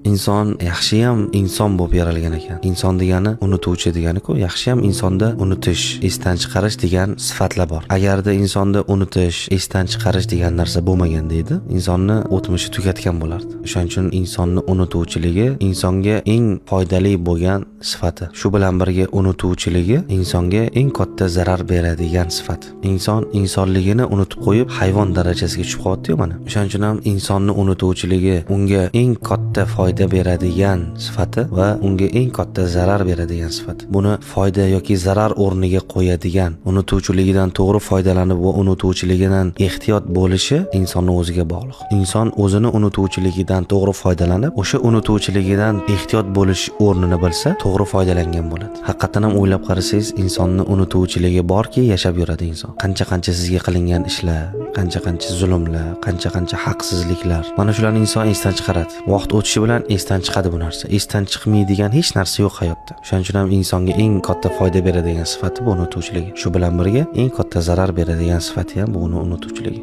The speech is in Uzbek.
Inson yaxshiyam inson bo'lib yaralgan ekan. Inson degani unutuvchi degani-ku, yaxshiyam insonda unutish, esdan chiqarish degan sifatlar bor. Agarda insonda unutish, esdan chiqarish degan narsa bo'lmagan deydi, insonni o'tmishi tugatgan bo'lardi. O'shaning uchun insonni unutuvchiligi insonga eng foydali bo'lgan sifati. Shu bilan birga unutuvchiligi insonga eng katta zarar beradigan sifat. Inson insonligini unutib qo'yib, hayvon darajasiga tushib qoldi-yu mana. O'shaning uchun ham insonni unutuvchiligi unga eng katta foyda beradigan sifati va unga eng katta zarar beradigan sifati. Buni foyda yoki zarar o'rniga qo'yadigan, unutuvchiligidan to'g'ri foydalanib va unutuvchiligidan ehtiyot bo'lishi insonning o'ziga bog'liq. Inson o'zini unutuvchiligidan to'g'ri foydalanib, o'sha unutuvchiligidan ehtiyot bo'lish o'rnini bilsa, to'g'ri foydalangan bo'ladi. Haqiqatan ham o'ylab qarasangiz, insonning unutuvchiligi borki, yashab yuradi inson. Qancha sizga qilingan ishlar, qancha zulmlar, qancha haqsizliklar. Mana shularni inson esdan chiqaradi. Vaqt o'tishi bilan esdan chiqadi bu narsa. Esdan chiqmaydigan hech narsa yo'q hayotda. Shuning uchun ham insonga eng katta foyda beradigan sifati bu unutuvchiligi. Shu bilan birga eng katta zarar beradigan sifati ham bu unutuvchiligi.